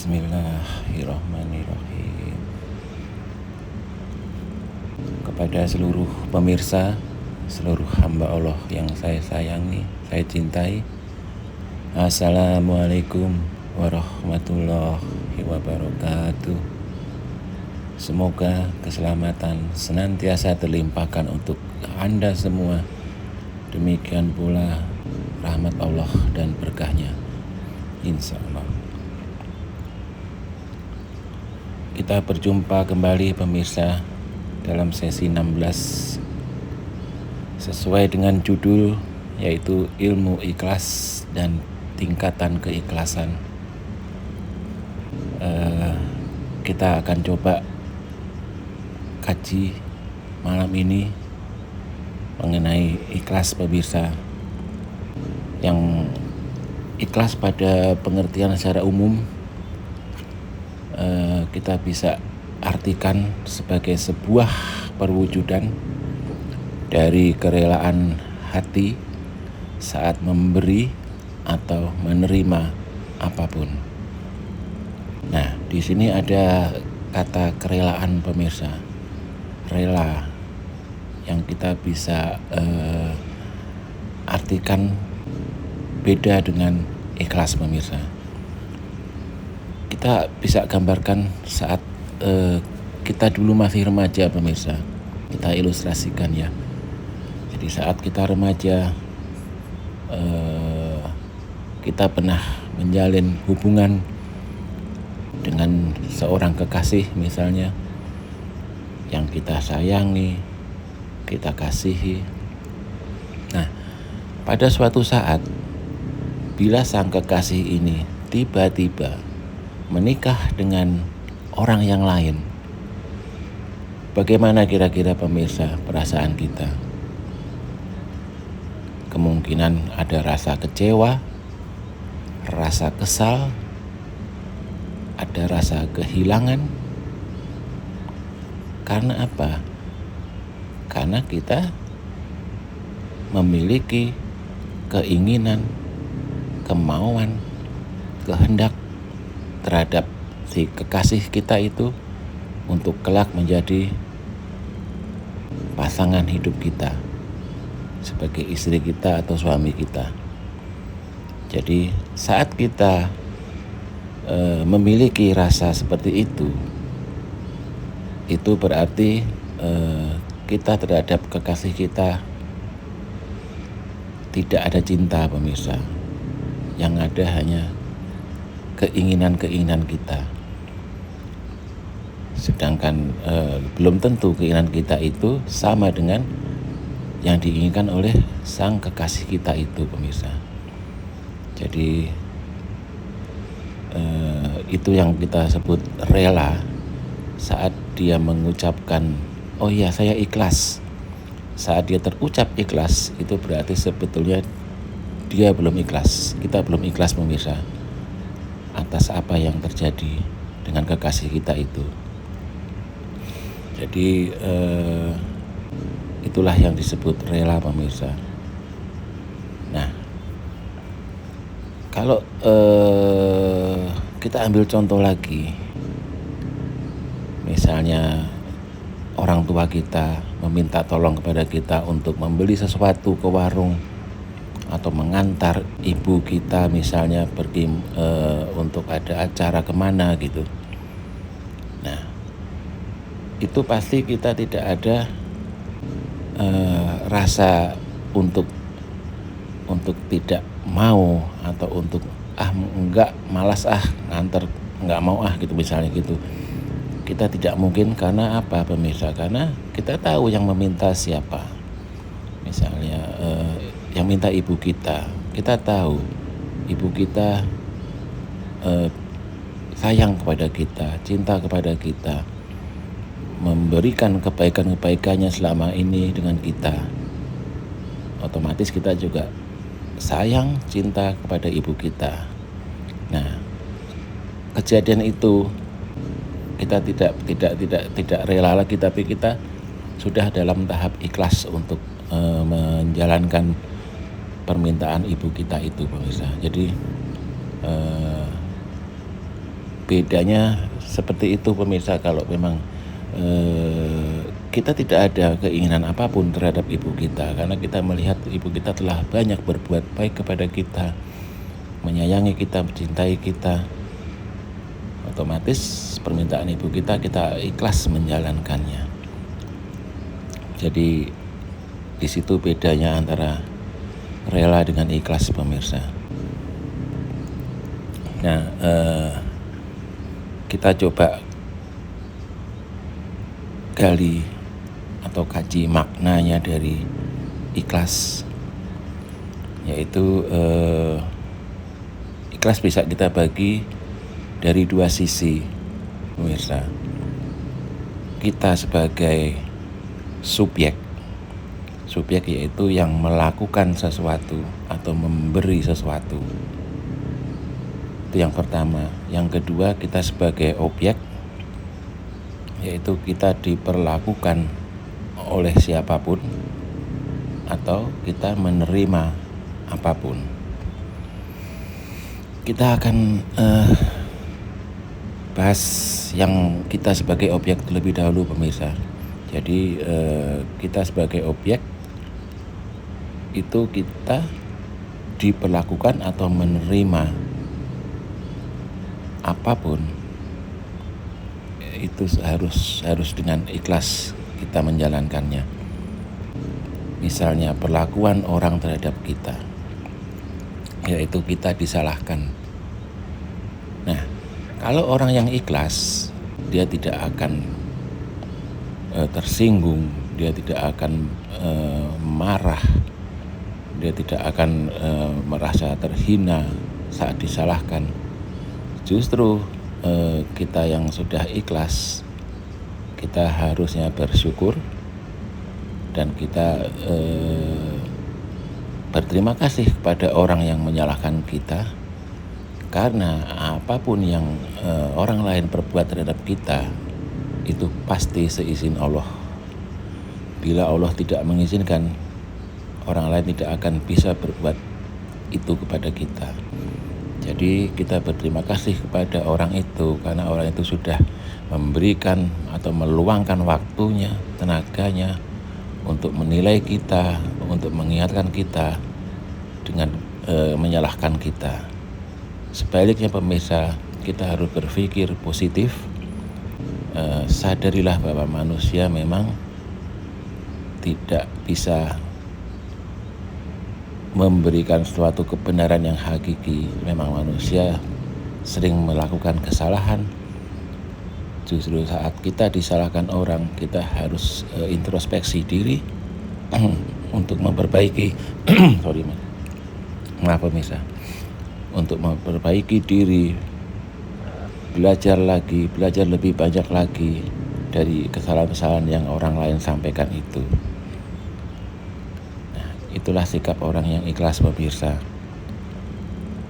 Bismillahirrahmanirrahim. Kepada seluruh pemirsa, seluruh hamba Allah yang saya sayangi, saya cintai, Assalamualaikum warahmatullahi wabarakatuh. Semoga keselamatan senantiasa terlimpahkan untuk Anda semua. Demikian pula rahmat Allah dan berkahnya, insya Allah. Kita berjumpa kembali pemirsa dalam sesi 16 sesuai dengan judul, yaitu ilmu ikhlas dan tingkatan keikhlasan. Kita akan coba kaji malam ini mengenai ikhlas pemirsa. Yang ikhlas pada pengertian secara umum kita bisa artikan sebagai sebuah perwujudan dari kerelaan hati saat memberi atau menerima apapun. Nah, di sini ada kata kerelaan pemirsa, rela, yang kita bisa artikan beda dengan ikhlas pemirsa. Kita bisa gambarkan saat kita dulu masih remaja pemirsa. Kita ilustrasikan ya. Jadi saat kita remaja, kita pernah menjalin hubungan dengan seorang kekasih misalnya, yang kita sayangi, kita kasihi. Nah, pada suatu saat, bila sang kekasih ini tiba-tiba menikah dengan orang yang lain, bagaimana kira-kira pemirsa perasaan kita? Kemungkinan ada rasa kecewa, rasa kesal, ada rasa kehilangan. Karena apa? Karena kita memiliki keinginan, kemauan, kehendak terhadap si kekasih kita itu untuk kelak menjadi pasangan hidup kita sebagai istri kita atau suami kita. Jadi saat kita memiliki rasa seperti itu berarti kita terhadap kekasih kita tidak ada cinta pemirsa. Yang ada hanya keinginan-keinginan kita. Sedangkan belum tentu keinginan kita itu sama dengan yang diinginkan oleh sang kekasih kita itu pemirsa. Jadi itu yang kita sebut rela. Saat dia mengucapkan, oh iya saya ikhlas, saat dia terucap ikhlas, itu berarti sebetulnya dia belum ikhlas. Kita belum ikhlas pemirsa atas apa yang terjadi dengan kekasih kita itu. Jadi itulah yang disebut rela pemirsa. Nah, kalau kita ambil contoh lagi, misalnya orang tua kita meminta tolong kepada kita untuk membeli sesuatu ke warung, atau mengantar ibu kita misalnya pergi untuk ada acara kemana gitu. Nah, itu pasti kita tidak ada rasa untuk tidak mau, atau untuk enggak, malas nganter, enggak mau gitu misalnya gitu. Kita tidak mungkin. Karena apa pemirsa? Karena kita tahu yang meminta siapa. Misalnya yang minta ibu kita, kita tahu ibu kita sayang kepada kita, cinta kepada kita, memberikan kebaikan-kebaikannya selama ini dengan kita. Otomatis kita juga sayang, cinta kepada ibu kita. Nah, kejadian itu kita tidak rela lagi, tapi kita sudah dalam tahap ikhlas untuk menjalankan permintaan ibu kita itu pemirsa. Jadi bedanya seperti itu pemirsa. Kalau memang kita tidak ada keinginan apapun terhadap ibu kita, karena kita melihat ibu kita telah banyak berbuat baik kepada kita, menyayangi kita, mencintai kita, otomatis permintaan ibu kita ikhlas menjalankannya. Jadi di situ bedanya antara rela dengan ikhlas pemirsa. Nah, kita coba gali atau kaji maknanya dari ikhlas, yaitu ikhlas bisa kita bagi dari dua sisi pemirsa. Kita sebagai subjek yaitu yang melakukan sesuatu atau memberi sesuatu. Itu yang pertama. Yang kedua, kita sebagai objek, yaitu kita diperlakukan oleh siapapun atau kita menerima apapun. Kita akan bahas yang kita sebagai objek terlebih dahulu pemirsa. Jadi kita sebagai objek itu kita diperlakukan atau menerima apapun, itu harus dengan ikhlas kita menjalankannya. Misalnya perlakuan orang terhadap kita, yaitu kita disalahkan. Nah, kalau orang yang ikhlas, dia tidak akan tersinggung, dia tidak akan marah, dia tidak akan merasa terhina saat disalahkan. Justru kita yang sudah ikhlas, kita harusnya bersyukur dan kita berterima kasih kepada orang yang menyalahkan kita, karena apapun yang orang lain perbuat terhadap kita itu pasti seizin Allah. Bila Allah tidak mengizinkan, orang lain tidak akan bisa berbuat itu kepada kita. Jadi kita berterima kasih kepada orang itu, karena orang itu sudah memberikan atau meluangkan waktunya, tenaganya untuk menilai kita, untuk mengingatkan kita dengan menyalahkan kita. Sebaliknya pemirsa, kita harus berpikir positif. Sadarilah bahwa manusia memang tidak bisa memberikan suatu kebenaran yang hakiki. Memang manusia sering melakukan kesalahan. Justru saat kita disalahkan orang, kita harus introspeksi diri untuk memperbaiki maaf pemirsa, untuk memperbaiki diri, belajar lebih banyak lagi dari kesalahan-kesalahan yang orang lain sampaikan itu. Itulah sikap orang yang ikhlas pemirsa.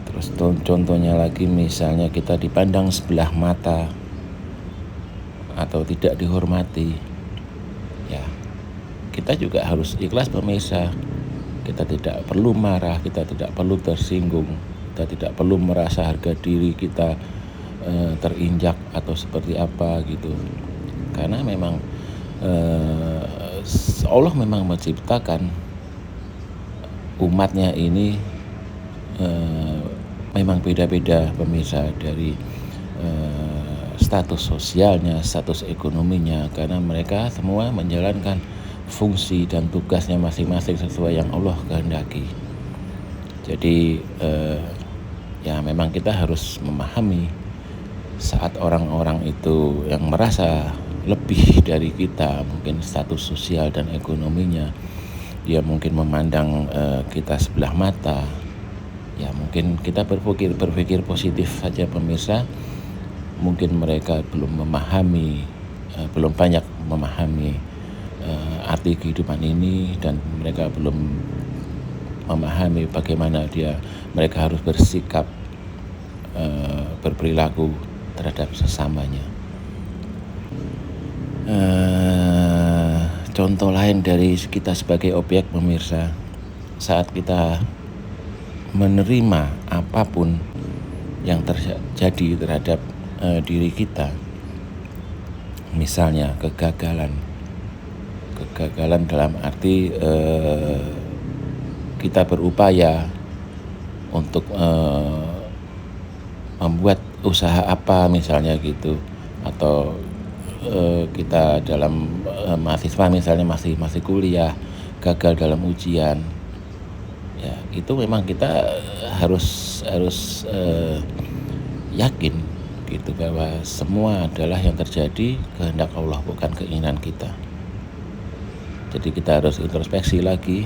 Terus contohnya lagi, misalnya kita dipandang sebelah mata atau tidak dihormati, ya kita juga harus ikhlas pemirsa. Kita tidak perlu marah, kita tidak perlu tersinggung, kita tidak perlu merasa harga diri kita terinjak atau seperti apa gitu. Karena memang Allah memang menciptakan umatnya ini memang beda-beda pemirsa, dari status sosialnya, status ekonominya, karena mereka semua menjalankan fungsi dan tugasnya masing-masing sesuai yang Allah kehendaki. Jadi ya memang kita harus memahami saat orang-orang itu yang merasa lebih dari kita, mungkin status sosial dan ekonominya, dia mungkin memandang kita sebelah mata, ya mungkin kita berpikir positif saja pemirsa. Mungkin mereka belum banyak memahami arti kehidupan ini, dan mereka belum memahami bagaimana mereka harus bersikap, berperilaku terhadap sesamanya. Contoh lain dari kita sebagai objek pemirsa, saat kita menerima apapun yang terjadi terhadap diri kita. Misalnya kegagalan dalam arti kita berupaya untuk membuat usaha apa misalnya gitu, atau kita dalam mahasiswa misalnya masih kuliah, gagal dalam ujian, ya itu memang kita harus yakin gitu bahwa semua adalah yang terjadi kehendak Allah, bukan keinginan kita. Jadi kita harus introspeksi lagi,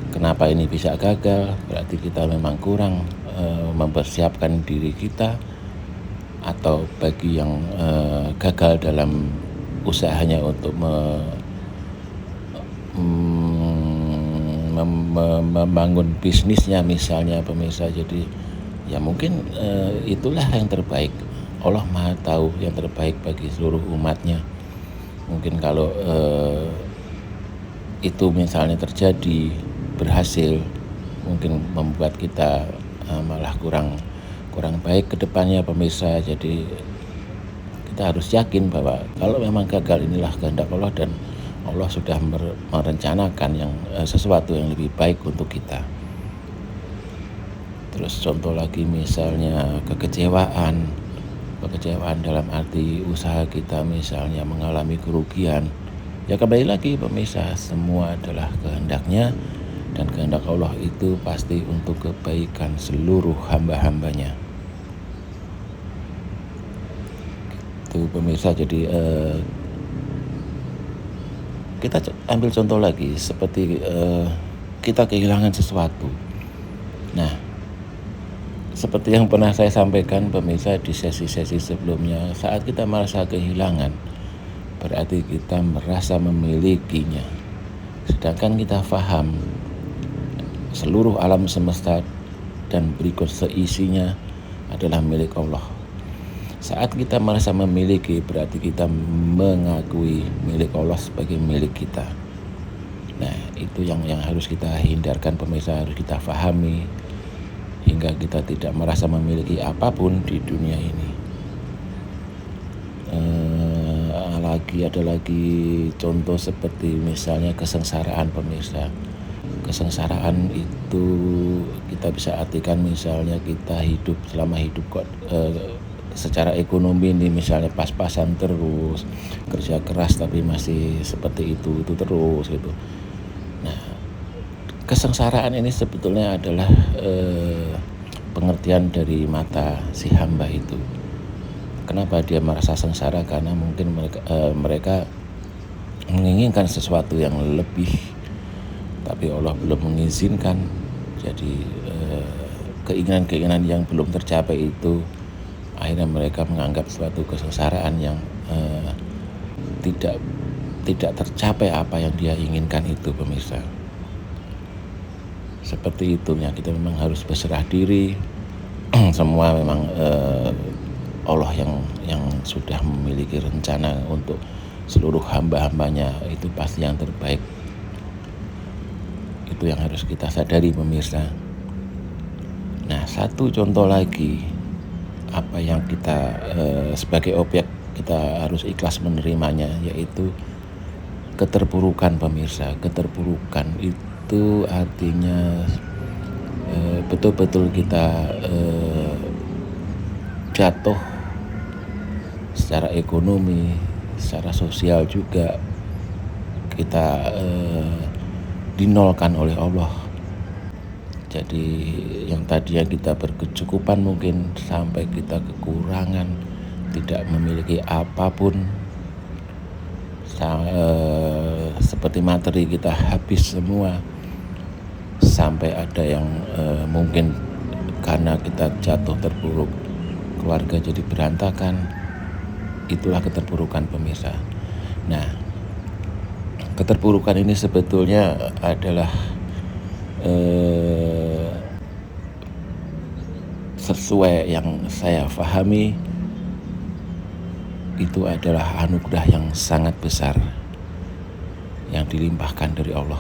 kenapa ini bisa gagal, berarti kita memang kurang mempersiapkan diri kita, atau bagi yang gagal dalam usahanya untuk membangun bisnisnya misalnya pemirsa. Jadi ya mungkin itulah yang terbaik. Allah Maha tahu yang terbaik bagi seluruh umatnya. Mungkin kalau itu misalnya terjadi, berhasil, mungkin membuat kita malah kurang baik ke depannya pemirsa. Jadi kita harus yakin bahwa kalau memang gagal inilah kehendak Allah, dan Allah sudah merencanakan yang sesuatu yang lebih baik untuk kita. Terus contoh lagi misalnya kekecewaan dalam arti usaha kita misalnya mengalami kerugian. Ya kembali lagi pemirsa, semua adalah kehendaknya, dan kehendak Allah itu pasti untuk kebaikan seluruh hamba-hambanya. Itu pemirsa. Jadi kita ambil contoh lagi seperti kita kehilangan sesuatu. Nah, seperti yang pernah saya sampaikan pemirsa di sesi-sesi sebelumnya, saat kita merasa kehilangan, berarti kita merasa memilikinya. Sedangkan kita paham seluruh alam semesta dan berikut seisinya adalah milik Allah. Saat kita merasa memiliki, berarti kita mengakui milik Allah sebagai milik kita. Nah, itu yang harus kita hindarkan pemirsa, harus kita pahami, hingga kita tidak merasa memiliki apapun di dunia ini. Ada lagi contoh seperti misalnya kesengsaraan pemirsa. Kesengsaraan itu kita bisa artikan misalnya kita selama hidup kok secara ekonomi ini misalnya pas-pasan terus, kerja keras tapi masih seperti itu terus gitu. Nah, kesengsaraan ini sebetulnya adalah pengertian dari mata si hamba itu. Kenapa dia merasa sengsara? Karena mungkin mereka menginginkan sesuatu yang lebih, tapi Allah belum mengizinkan. Jadi keinginan-keinginan yang belum tercapai itu akhirnya mereka menganggap suatu kesengsaraan yang tidak tercapai apa yang dia inginkan itu pemirsa. Seperti itu ya, kita memang harus berserah diri. Semua memang Allah yang sudah memiliki rencana untuk seluruh hamba-hambanya, itu pasti yang terbaik. Itu yang harus kita sadari pemirsa. Nah, satu contoh lagi, apa yang kita sebagai objek kita harus ikhlas menerimanya, yaitu keterpurukan pemirsa. Keterpurukan itu artinya betul-betul kita jatuh secara ekonomi, secara sosial juga kita dinolkan oleh Allah. Jadi yang tadinya kita berkecukupan mungkin sampai kita kekurangan, tidak memiliki apapun, seperti materi kita habis semua, sampai ada yang mungkin karena kita jatuh terpuruk, keluarga jadi berantakan. Itulah keterpurukan pemirsa. Nah, keterpurukan ini sebetulnya adalah sesuai yang saya pahami, itu adalah anugerah yang sangat besar yang dilimpahkan dari Allah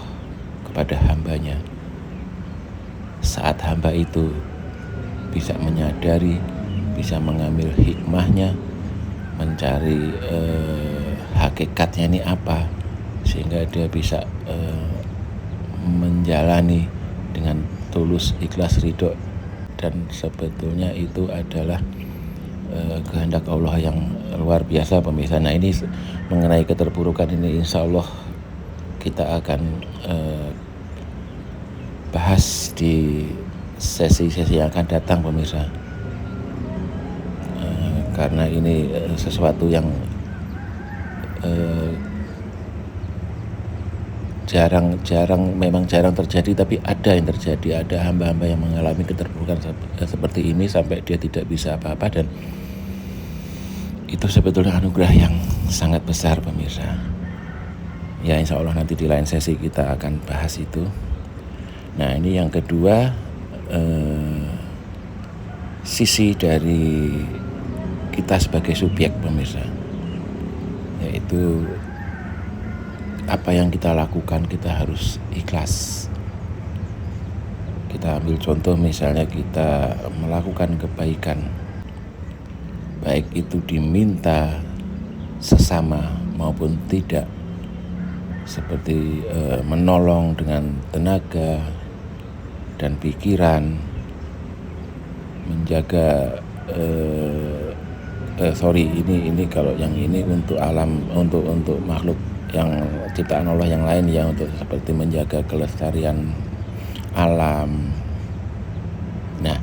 kepada hambanya. Saat hamba itu bisa menyadari bisa mengambil hikmahnya, mencari hakikatnya ini apa, sehingga dia bisa menjalani dengan tulus, ikhlas, ridho. Dan sebetulnya itu adalah kehendak Allah yang luar biasa, pemirsa. Nah, ini mengenai keterpurukan ini insya Allah kita akan bahas di sesi-sesi yang akan datang, pemirsa. Karena ini sesuatu yang memang jarang terjadi, tapi ada yang terjadi. Ada hamba-hamba yang mengalami keterpurukan seperti ini sampai dia tidak bisa apa-apa, dan itu sebetulnya anugerah yang sangat besar, pemirsa. Ya, insya Allah nanti di lain sesi kita akan bahas itu. Nah, ini yang kedua, sisi dari kita sebagai subjek, pemirsa, yaitu apa yang kita lakukan kita harus ikhlas. Kita ambil contoh, misalnya kita melakukan kebaikan, baik itu diminta sesama maupun tidak, seperti menolong dengan tenaga dan pikiran, menjaga ini kalau yang ini untuk alam, untuk makhluk yang ciptaan Allah yang lain, ya, untuk seperti menjaga kelestarian alam. Nah,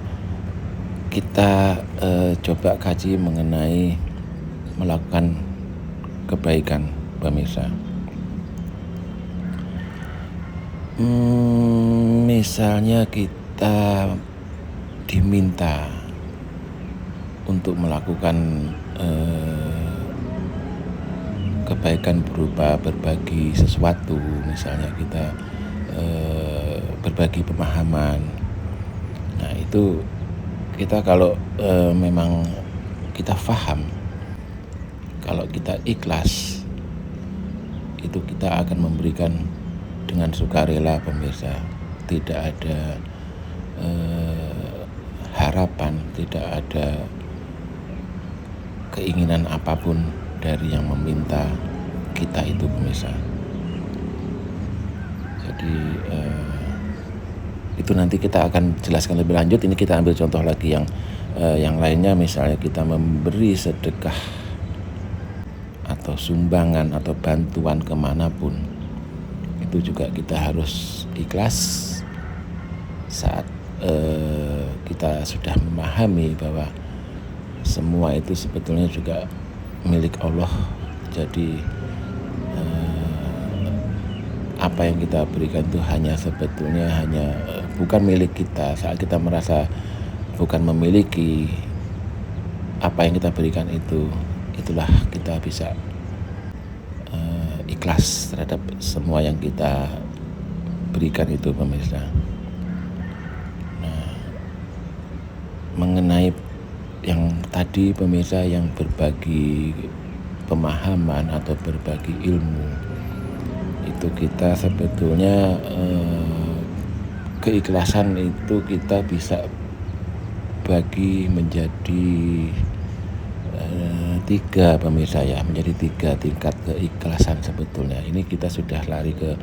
kita coba kaji mengenai melakukan kebaikan, pemirsa. Misalnya kita diminta untuk melakukan kebaikan berupa berbagi sesuatu, misalnya kita berbagi pemahaman. Nah, itu kita kalau memang kita paham, kalau kita ikhlas, itu kita akan memberikan dengan sukarela, pemirsa. Tidak ada harapan, tidak ada keinginan apapun dari yang meminta kita itu, pemirsa. Jadi itu nanti kita akan jelaskan lebih lanjut. Ini kita ambil contoh lagi yang lainnya, misalnya kita memberi sedekah atau sumbangan atau bantuan kemanapun, itu juga kita harus ikhlas saat kita sudah memahami bahwa semua itu sebetulnya juga milik Allah. Jadi apa yang kita berikan itu sebetulnya hanya bukan milik kita. Saat kita merasa bukan memiliki apa yang kita berikan itu, itulah kita bisa ikhlas terhadap semua yang kita berikan itu, pemirsa. Nah, mengenai yang tadi, pemirsa, yang berbagi pemahaman atau berbagi ilmu, itu kita sebetulnya keikhlasan itu kita bisa bagi menjadi 3, pemirsa, ya, menjadi 3 tingkat keikhlasan sebetulnya. Ini kita sudah lari ke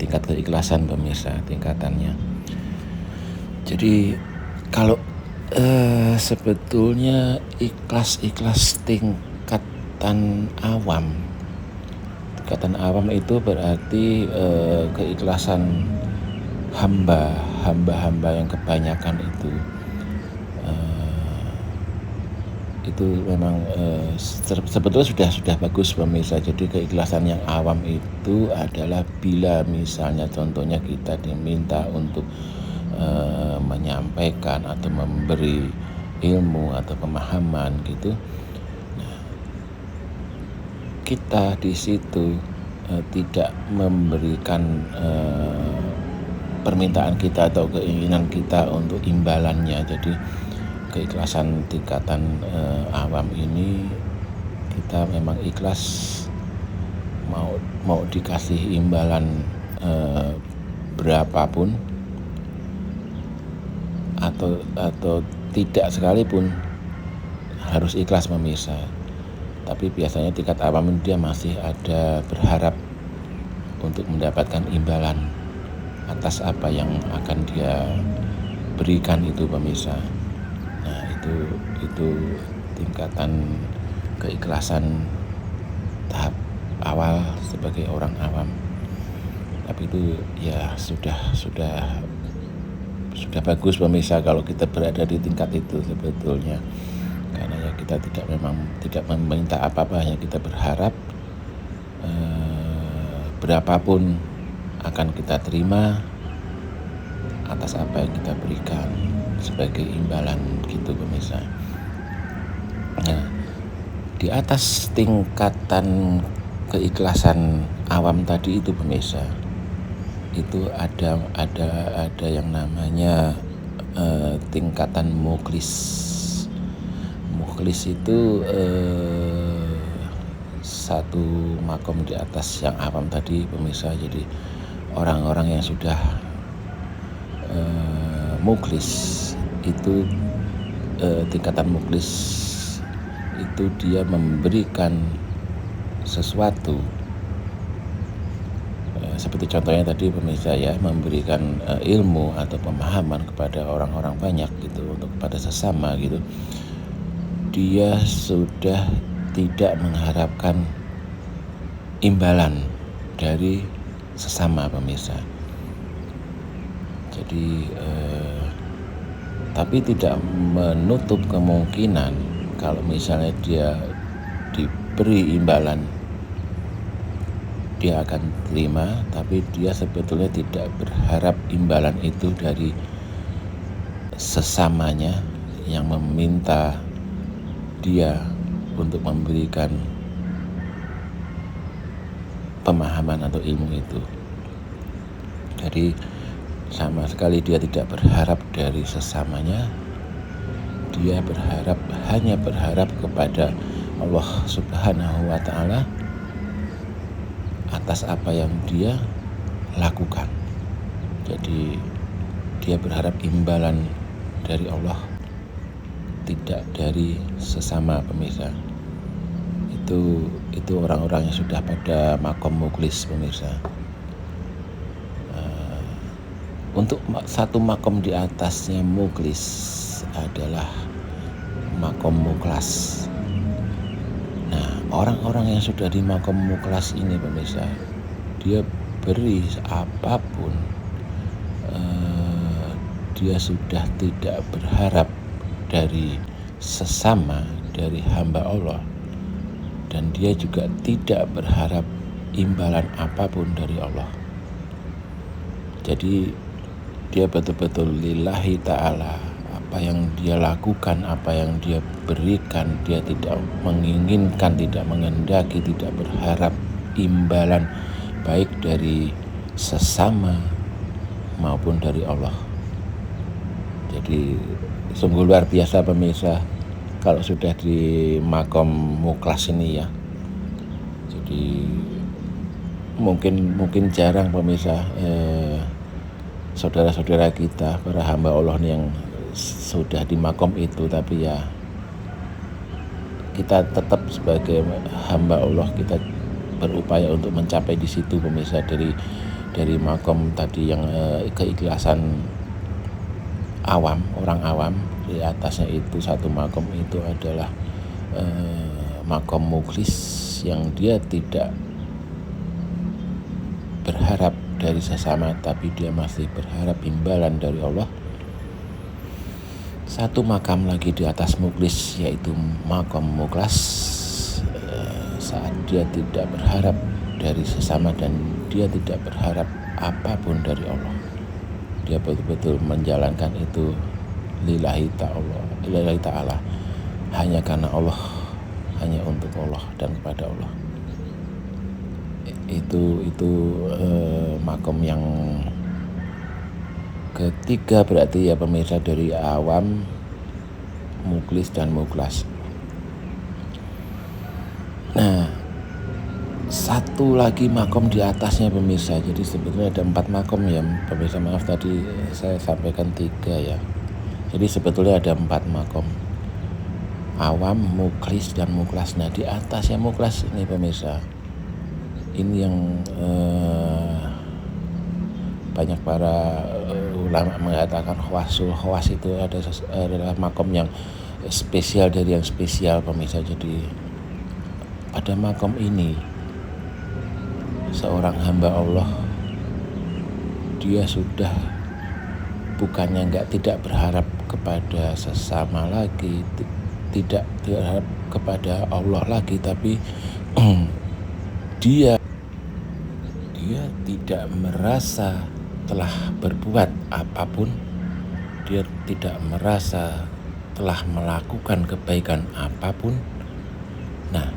tingkat keikhlasan, pemirsa, tingkatannya. Jadi kalau sebetulnya ikhlas tingkatan awam itu berarti keikhlasan hamba yang kebanyakan itu memang sebetulnya sudah bagus, pemirsa. Jadi keikhlasan yang awam itu adalah bila misalnya contohnya kita diminta untuk menyampaikan atau memberi ilmu atau pemahaman gitu. Nah, kita di situ tidak memberikan permintaan kita atau keinginan kita untuk imbalannya. Jadi keikhlasan tingkatan awam ini kita memang ikhlas mau dikasih imbalan berapapun atau tidak sekalipun, harus ikhlas pemirsa. Tapi biasanya tingkat awam dia masih ada berharap untuk mendapatkan imbalan atas apa yang akan dia berikan itu pemirsa. Nah itu tingkatan keikhlasan tahap awal sebagai orang awam. Tapi itu ya sudah bagus pemirsa kalau kita berada di tingkat itu sebetulnya. Karena ya kita tidak meminta apa-apa, hanya kita berharap berapapun akan kita terima atas apa yang kita berikan sebagai imbalan gitu pemirsa. Nah, di atas tingkatan keikhlasan awam tadi itu pemirsa, itu ada yang namanya tingkatan muklis. Muklis itu satu makom di atas yang awam tadi pemirsa. Jadi orang-orang yang sudah muklis itu tingkatan muklis itu dia memberikan sesuatu seperti contohnya tadi pemirsa ya, memberikan ilmu atau pemahaman kepada orang-orang banyak gitu, untuk kepada sesama gitu. Dia sudah tidak mengharapkan imbalan dari sesama pemirsa. Jadi tapi tidak menutup kemungkinan kalau misalnya dia diberi imbalan dia akan terima, tapi dia sebetulnya tidak berharap imbalan itu dari sesamanya yang meminta dia untuk memberikan pemahaman atau ilmu itu. Jadi sama sekali dia tidak berharap dari sesamanya, dia hanya berharap kepada Allah Subhanahu wa Ta'ala atas apa yang dia lakukan. Jadi dia berharap imbalan dari Allah, tidak dari sesama pemirsa. Itu orang-orang yang sudah pada makom muklis pemirsa. Untuk satu makom di atasnya muklis adalah makom muklas. Nah, orang-orang yang sudah di makom muklas ini pemirsa, dia beri apapun, dia sudah tidak berharap dari sesama, dari hamba Allah, dan dia juga tidak berharap imbalan apapun dari Allah. Jadi dia betul-betul lillahi ta'ala. Apa yang dia lakukan, apa yang dia berikan, dia tidak menginginkan, tidak menghendaki, tidak berharap imbalan baik dari sesama maupun dari Allah. Jadi sungguh luar biasa pemirsa kalau sudah di makom muklas ini ya. Jadi mungkin jarang pemirsa saudara-saudara kita, para hamba Allah yang sudah di makom itu, tapi ya kita tetap sebagai hamba Allah, kita berupaya untuk mencapai di situ pemirsa, dari makom tadi yang keikhlasan awam, orang awam. Di atasnya itu satu makom itu adalah makom muklis yang dia tidak berharap dari sesama, tapi dia masih berharap imbalan dari Allah. Satu makam lagi di atas muklis, yaitu makom muklas, saat dia tidak berharap dari sesama dan dia tidak berharap apapun dari Allah. Dia betul-betul menjalankan itu lillahi ta'ala, hanya karena Allah, hanya untuk Allah dan kepada Allah. Itu makom yang ketiga berarti ya pemirsa, dari awam, muklis dan muklas. Nah, satu lagi makom di atasnya pemirsa. Jadi sebetulnya ada 4 makom ya pemirsa, maaf tadi saya sampaikan 3 ya. Jadi sebetulnya ada 4 makom. awam, muklis, dan muklas. Nah, di atas yang muklas ini pemirsa, ini yang banyak para ulama mengatakan khawas itu adalah makom yang spesial dari yang spesial pemirsa. Jadi pada makom ini seorang hamba Allah, dia sudah bukannya tidak berharap kepada sesama lagi, tidak berharap kepada Allah lagi, tapi dia tidak merasa telah berbuat apapun, dia tidak merasa telah melakukan kebaikan apapun. Nah,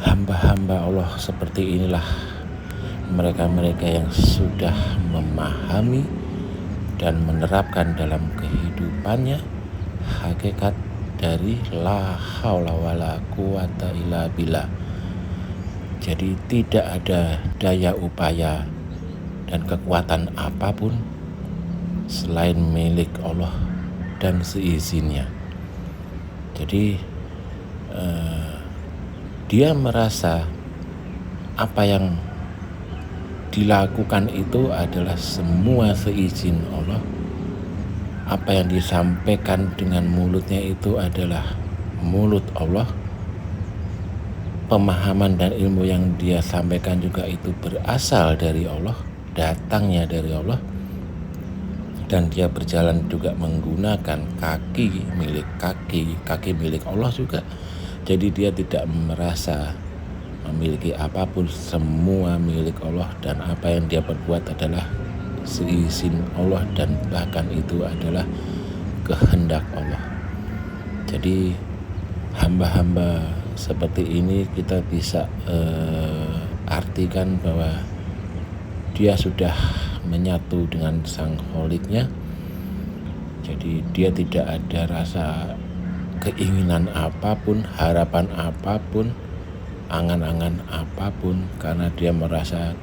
hamba-hamba Allah seperti inilah mereka-mereka yang sudah memahami dan menerapkan dalam kehidupannya hakikat dari la haula wala quwata illa billah. Jadi tidak ada daya upaya dan kekuatan apapun selain milik Allah dan seizinnya. Jadi dia merasa apa yang dilakukan itu adalah semua seizin Allah. Apa yang disampaikan dengan mulutnya itu adalah mulut Allah. Pemahaman dan ilmu yang dia sampaikan juga itu berasal dari Allah, datangnya dari Allah. Dan dia berjalan juga menggunakan kaki milik Allah juga. Jadi dia tidak merasa memiliki apapun, semua milik Allah, dan apa yang dia perbuat adalah seizin Allah, dan bahkan itu adalah kehendak Allah. Jadi hamba-hamba seperti ini kita bisa artikan bahwa dia sudah menyatu dengan sang kholiknya. Jadi dia tidak ada rasa keinginan apapun, harapan apapun, angan-angan apapun, karena dia merasa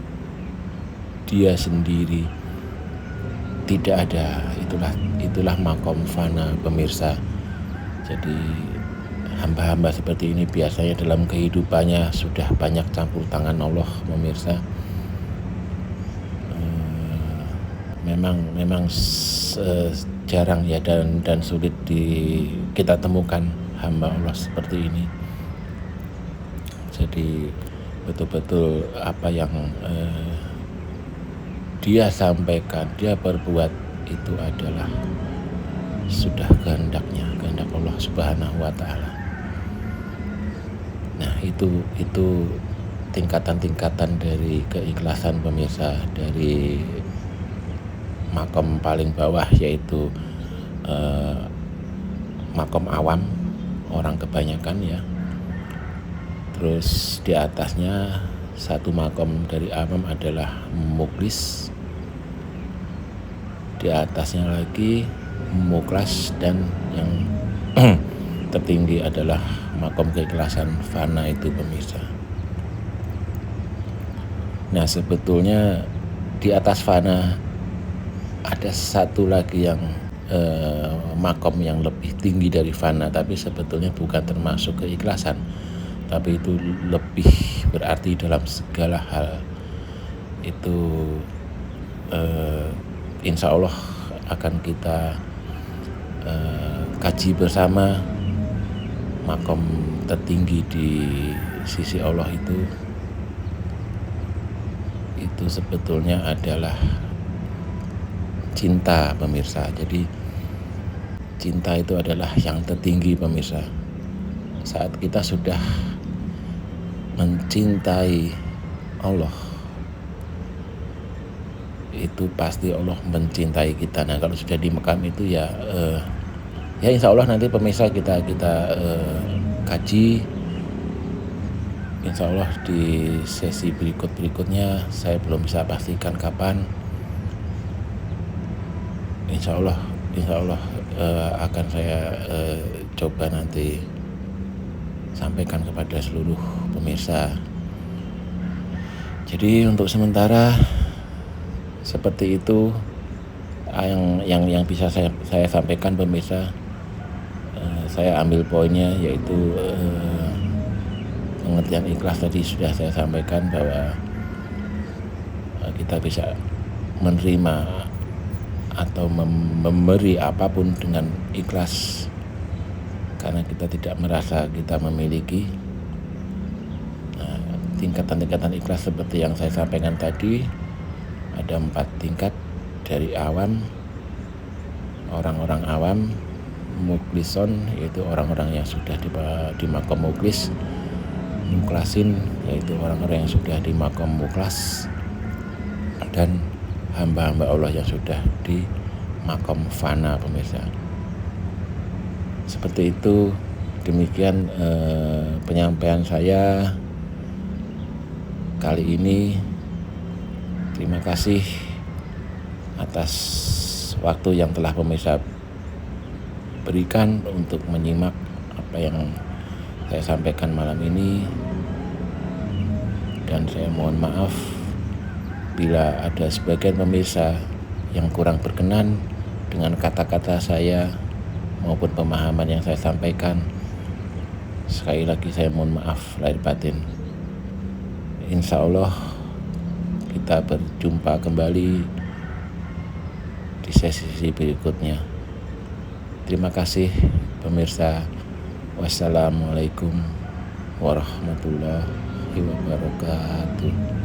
dia sendiri tidak ada. Itulah makom fana pemirsa. Jadi hamba-hamba seperti ini biasanya dalam kehidupannya sudah banyak campur tangan Allah pemirsa. Memang jarang ya dan sulit kita temukan hamba Allah seperti ini. Jadi betul-betul apa yang dia sampaikan, dia perbuat itu adalah sudah kehendak Allah Subhanahu wa Ta'ala. Nah, itu tingkatan-tingkatan dari keikhlasan pemirsa, dari makom paling bawah yaitu makom awam, orang kebanyakan ya. Terus di atasnya satu makom dari awam adalah muklis, di atasnya lagi muklas, dan yang tertinggi adalah makom keikhlasan fana itu pemirsa. Nah, sebetulnya di atas fana ada satu lagi yang makom yang lebih tinggi dari fana, tapi sebetulnya bukan termasuk keikhlasan, tapi itu lebih berarti dalam segala hal. Itu insya Allah akan kita kaji bersama. Makom tertinggi di sisi Allah itu sebetulnya adalah cinta pemirsa. Jadi cinta itu adalah yang tertinggi pemirsa. Saat kita sudah mencintai Allah, itu pasti Allah mencintai kita. Nah, kalau sudah di makam itu ya insya Allah nanti pemirsa kita kaji. Insya Allah di sesi berikutnya, saya belum bisa pastikan kapan. Insya Allah akan saya coba nanti sampaikan kepada seluruh pemirsa. Jadi untuk sementara seperti itu yang bisa saya sampaikan pemirsa. saya ambil poinnya, yaitu pengertian ikhlas tadi sudah saya sampaikan bahwa kita bisa menerima atau memberi apapun dengan ikhlas karena kita tidak merasa kita memiliki. Tingkatan-tingkatan ikhlas seperti yang saya sampaikan tadi ada 4 tingkat, dari awam, orang-orang awam, muklison yaitu orang-orang yang sudah di makom muklis, muklasin yaitu orang-orang yang sudah di makom muklas, dan hamba-hamba Allah yang sudah di makom fana, pemirsa. Seperti itu, demikian penyampaian saya kali ini. Terima kasih atas waktu yang telah pemirsa berikan untuk menyimak apa yang saya sampaikan malam ini, dan saya mohon maaf bila ada sebagian pemirsa yang kurang berkenan dengan kata-kata saya maupun pemahaman yang saya sampaikan. Sekali lagi saya mohon maaf lahir batin. Insya Allah kita berjumpa kembali di sesi berikutnya. Terima kasih pemirsa. Wassalamualaikum warahmatullahi wabarakatuh.